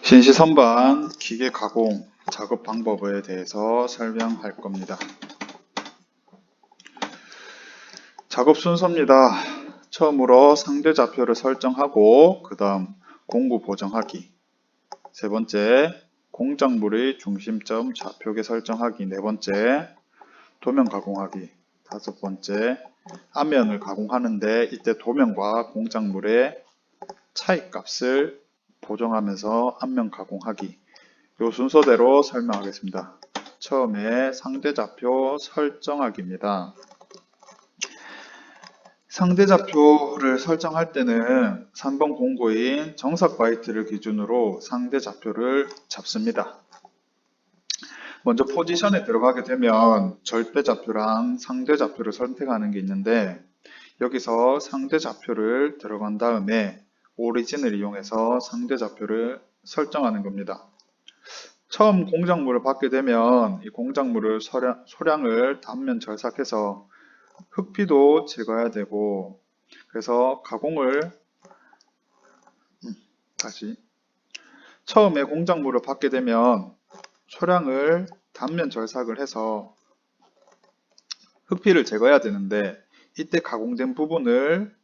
신시 선반 기계 가공 작업 방법에 대해서 설명할 겁니다. 작업 순서입니다. 처음으로 상대 좌표를 설정하고 그 다음 공구 보정하기, 세 번째 공작물의 중심점 좌표계 설정하기, 네 번째 도면 가공하기, 다섯 번째 앞면을 가공하는데 이때 도면과 공작물의 차이값을 보정하면서 앞면 가공하기, 이 순서대로 설명하겠습니다. 처음에 상대좌표 설정하기입니다. 상대좌표를 설정할 때는 3번 공고인 정삭 바이트를 기준으로 상대좌표를 잡습니다. 먼저 포지션에 들어가게 되면 절대좌표랑 상대좌표를 선택하는 게 있는데, 여기서 상대좌표를 들어간 다음에 오리진을 이용해서 상대좌표를 설정하는 겁니다. 처음 공작물을 받게 되면 이 공작물을 소량을 단면 절삭해서 흑피도 제거해야 되고, 그래서 가공을 다시 처음에 공작물을 받게 되면 소량을 단면 절삭을 해서 흑피를 제거해야 되는데, 이때 가공된 부분을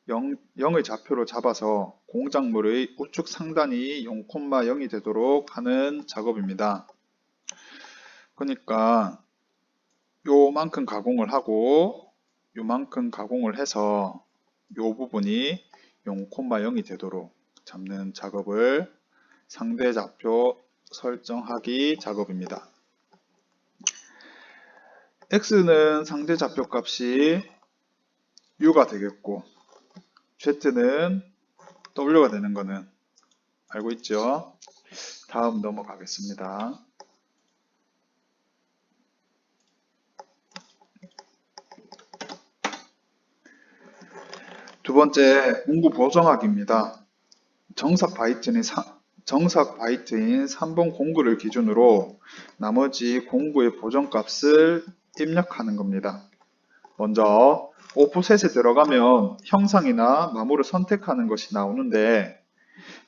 0의 좌표로 잡아서 공작물의 우측 상단이 0,0이 되도록 하는 작업입니다. 그러니까 요만큼 가공을 하고 요만큼 가공을 해서 요 부분이 0,0이 되도록 잡는 작업을 상대좌표 설정하기 작업입니다. X는 상대좌표 값이 U가 되겠고 Z는 W가 되는 거는 알고 있죠? 다음 넘어가겠습니다. 두 번째, 공구 보정하기입니다. 정삭 바이트인 3번 공구를 기준으로 나머지 공구의 보정값을 입력하는 겁니다. 먼저 오프셋에 들어가면 형상이나 마모를 선택하는 것이 나오는데,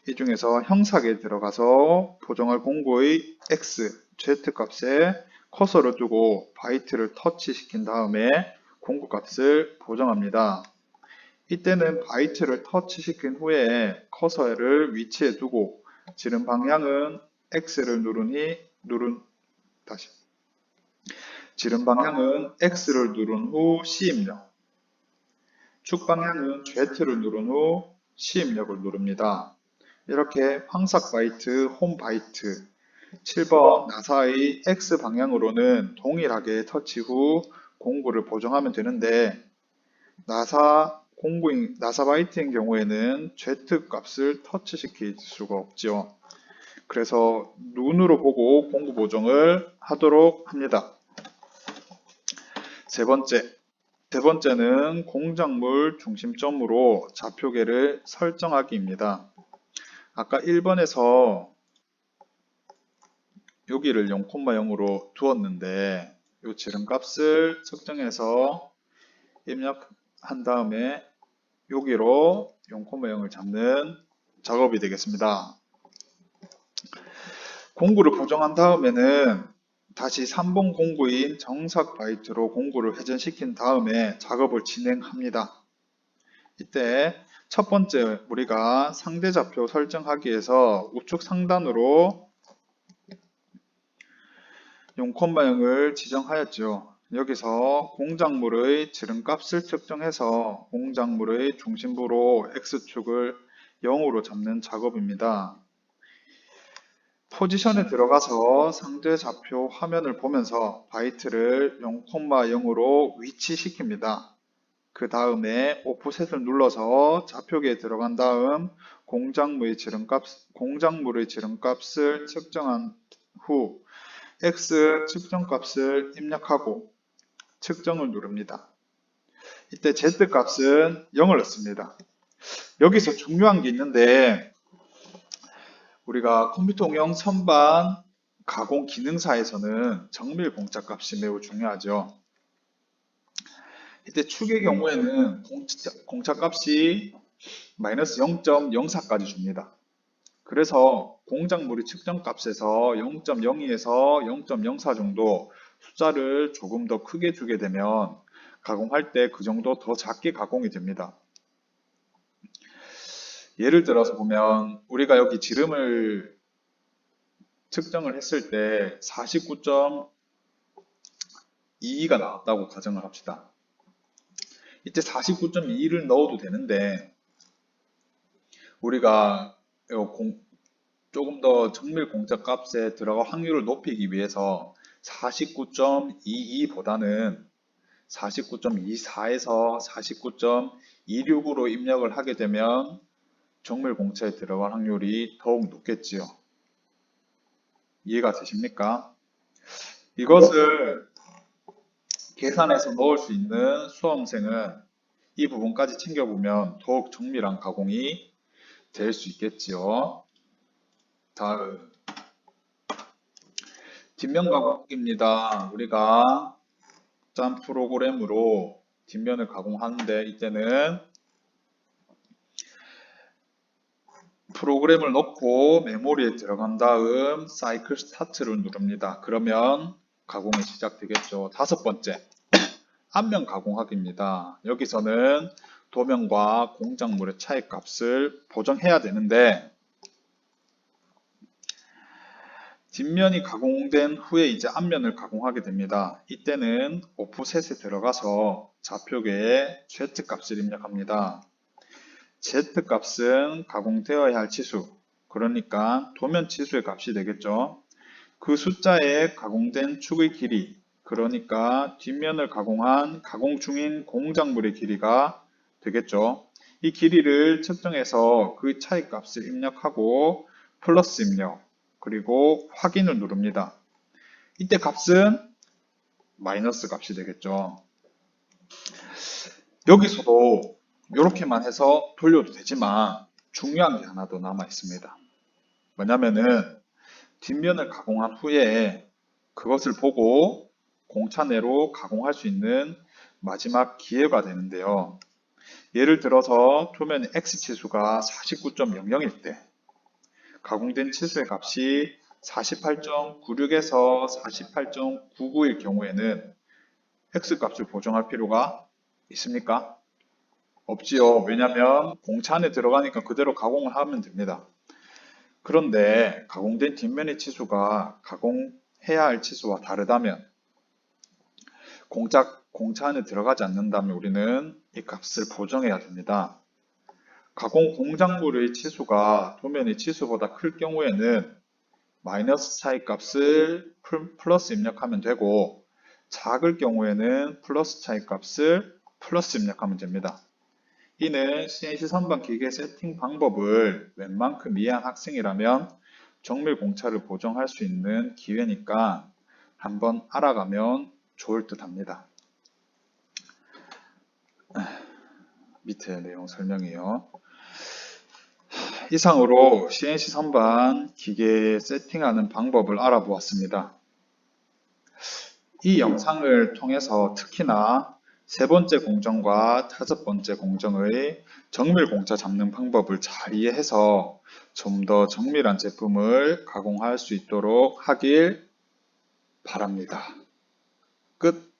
이 중에서 형상에 들어가서 보정할 공구의 X, Z 값에 커서를 두고 바이트를 터치시킨 다음에 공구 값을 보정합니다. 이때는 바이트를 터치시킨 후에 커서를 위치에 두고 지름 방향은 X를 지름 방향은 X를 누른 후 C 입력, 축 방향은 Z를 누른 후 C 입력을 누릅니다. 이렇게 황삭 바이트, 홈 바이트, 7번 나사의 X 방향으로는 동일하게 터치 후 공구를 보정하면 되는데, 나사 바이트인 경우에는 Z 값을 터치시킬 수가 없죠. 그래서 눈으로 보고 공구 보정을 하도록 합니다. 세 번째는 공작물 중심점으로 좌표계를 설정하기입니다. 아까 1번에서 여기를 0,0으로 두었는데 이 지름값을 측정해서 입력한 다음에 여기로 0,0을 잡는 작업이 되겠습니다. 공구를 보정한 다음에는 다시 3번 공구인 정삭 바이트로 공구를 회전시킨 다음에 작업을 진행합니다. 이때 첫 번째 우리가 상대좌표 설정하기 위해서 우측 상단으로 0,0을 지정하였죠. 여기서 공작물의 지름값을 측정해서 공작물의 중심부로 X축을 0으로 잡는 작업입니다. 포지션에 들어가서 상대좌표 화면을 보면서 바이트를 0,0으로 위치시킵니다. 그 다음에 오프셋을 눌러서 좌표계에 들어간 다음 공작물의 지름값을 측정한 후 X 측정값을 입력하고 측정을 누릅니다. 이때 Z 값은 0을 넣습니다. 여기서 중요한 게 있는데, 우리가 컴퓨터용 선반 가공 기능사에서는 정밀 공차값이 매우 중요하죠. 이때 축의 경우에는 공차값이 마이너스 0.04까지 줍니다. 그래서 공작물의 측정값에서 0.02에서 0.04 정도 숫자를 조금 더 크게 주게 되면 가공할 때 그 정도 더 작게 가공이 됩니다. 예를 들어서 보면 우리가 여기 지름을 측정을 했을 때 49.22가 나왔다고 가정을 합시다. 이때 49.22를 넣어도 되는데 우리가 조금 더 정밀 공작 값에 들어갈 확률을 높이기 위해서 49.22보다는 49.24에서 49.26으로 입력을 하게 되면 정밀 공차에 들어갈 확률이 더욱 높겠지요. 이해가 되십니까? 이것을 계산해서 넣을 수 있는 수험생은 이 부분까지 챙겨보면 더욱 정밀한 가공이 될 수 있겠지요. 다음 뒷면 가공입니다. 우리가 짠 프로그램으로 뒷면을 가공하는데 이때는 프로그램을 넣고 메모리에 들어간 다음 사이클 스타트를 누릅니다. 그러면 가공이 시작되겠죠. 다섯 번째, 앞면 가공하기입니다. 여기서는 도면과 공작물의 차이 값을 보정해야 되는데 뒷면이 가공된 후에 이제 앞면을 가공하게 됩니다. 이때는 오프셋에 들어가서 좌표계에 Z 값을 입력합니다. Z 값은 가공되어야 할 치수, 그러니까 도면 치수의 값이 되겠죠. 그 숫자에 가공된 축의 길이, 그러니까 뒷면을 가공한 가공 중인 공작물의 길이가 되겠죠. 이 길이를 측정해서 그 차이 값을 입력하고 플러스 입력, 그리고 확인을 누릅니다. 이때 값은 마이너스 값이 되겠죠. 여기서도 이렇게만 해서 돌려도 되지만 중요한 게 하나 더 남아 있습니다. 뭐냐면은 뒷면을 가공한 후에 그것을 보고 공차 내로 가공할 수 있는 마지막 기회가 되는데요. 예를 들어서 표면의 X치수가 49.00일 때 가공된 치수의 값이 48.96에서 48.99일 경우에는 X값을 보정할 필요가 있습니까? 없지요. 왜냐하면 공차 안에 들어가니까 그대로 가공을 하면 됩니다. 그런데 가공된 뒷면의 치수가 가공해야 할 치수와 다르다면 공차 안에 들어가지 않는다면 우리는 이 값을 보정해야 됩니다. 가공 공작물의 치수가 도면의 치수보다 클 경우에는 마이너스 차이 값을 플러스 입력하면 되고 작을 경우에는 플러스 차이 값을 플러스 입력하면 됩니다. 이는 CNC 선반 기계 세팅 방법을 웬만큼 이해한 학생이라면 정밀 공차를 보정할 수 있는 기회니까 한번 알아가면 좋을 듯 합니다. 밑에 내용 설명이요. 이상으로 CNC 선반 기계 세팅하는 방법을 알아보았습니다. 이 영상을 통해서 특히나 세 번째 공정과 다섯 번째 공정의 정밀 공차 잡는 방법을 잘 이해해서 좀 더 정밀한 제품을 가공할 수 있도록 하길 바랍니다. 끝.